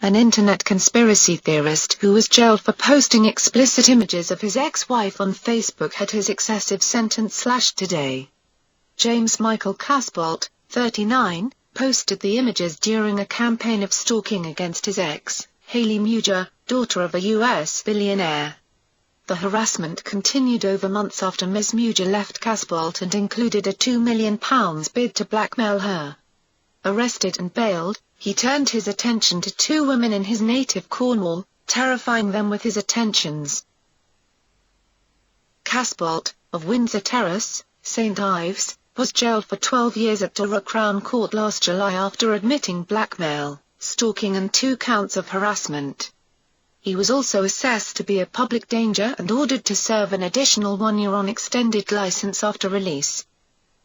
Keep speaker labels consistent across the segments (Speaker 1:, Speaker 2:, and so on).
Speaker 1: an internet conspiracy theorist who was jailed for posting explicit images of his ex-wife on Facebook, had his excessive sentence slashed today. James Michael Casbolt, 39, posted the images during a campaign of stalking against his ex, Haley Muger, daughter of a U.S. billionaire. The harassment continued over months after Ms. Muger left Casbolt and included a £2 million bid to blackmail her. Arrested and bailed, he turned his attention to two women in his native Cornwall, terrifying them with his attentions. Casbolt, of Windsor Terrace, St Ives, was jailed for 12 years at Durham Crown Court last July after admitting blackmail, stalking and 2 counts of harassment. He was also assessed to be a public danger and ordered to serve an additional 1 year on extended license after release.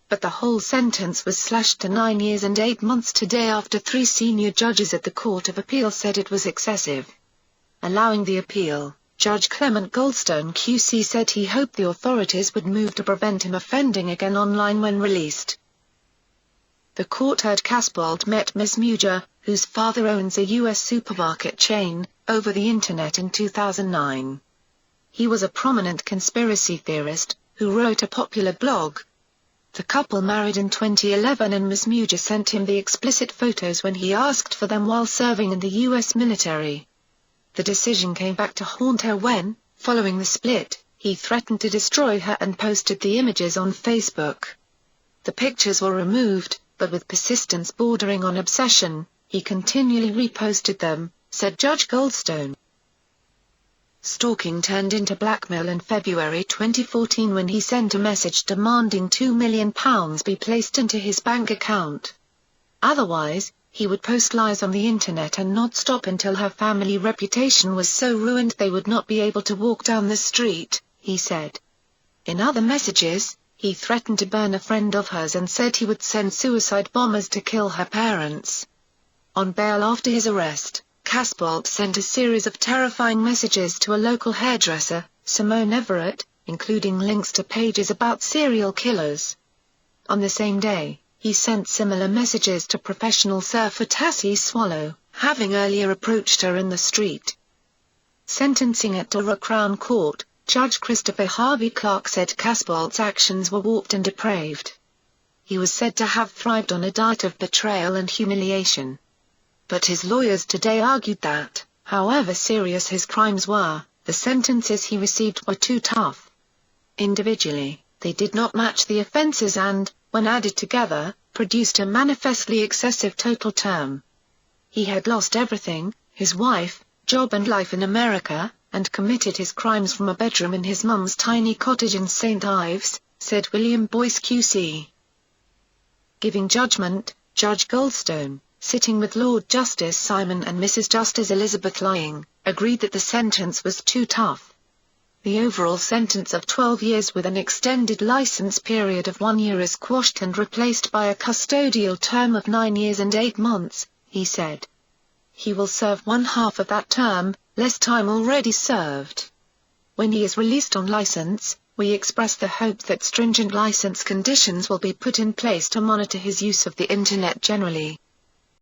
Speaker 1: But the whole sentence was slashed to 9 years and 8 months today after 3 senior judges at the Court of Appeal said it was excessive. Allowing the appeal, Judge Clement Goldstone QC said he hoped the authorities would move to prevent him offending again online when released. The court heard Casbolt met Ms. Muger, whose father owns a U.S. supermarket chain, over the internet in 2009. He was a prominent conspiracy theorist, who wrote a popular blog. The couple married in 2011 and Ms. Muger sent him the explicit photos when he asked for them while serving in the U.S. military. The decision came back to haunt her when, following the split, he threatened to destroy her and posted the images on Facebook. The pictures were removed, but with persistence bordering on obsession, he continually reposted them, said Judge Goldstone. Stalking turned into blackmail in February 2014 when he sent a message demanding £2 million be placed into his bank account. Otherwise, he would post lies on the internet and not stop until her family reputation was so ruined they would not be able to walk down the street, he said. In other messages, he threatened to burn a friend of hers and said he would send suicide bombers to kill her parents. On bail after his arrest, Casbolt sent a series of terrifying messages to a local hairdresser, Simone Everett, including links to pages about serial killers. On the same day, he sent similar messages to professional surfer Tassie Swallow, having earlier approached her in the street. Sentencing at Durham Crown Court, Judge Christopher Harvey Clark said Casbolt's actions were warped and depraved. He was said to have thrived on a diet of betrayal and humiliation. But his lawyers today argued that, however serious his crimes were, the sentences he received were too tough. Individually, they did not match the offenses and, when added together, produced a manifestly excessive total term. He had lost everything, his wife, job and life in America, and committed his crimes from a bedroom in his mum's tiny cottage in St Ives, said William Boyce QC. Giving judgment, Judge Goldstone, sitting with Lord Justice Simon and Mrs. Justice Elizabeth Lying, agreed that the sentence was too tough. The overall sentence of 12 years with an extended license period of 1 year is quashed and replaced by a custodial term of 9 years and 8 months, he said. He will serve 1/2 of that term, less time already served. When he is released on license, we express the hope that stringent license conditions will be put in place to monitor his use of the internet generally.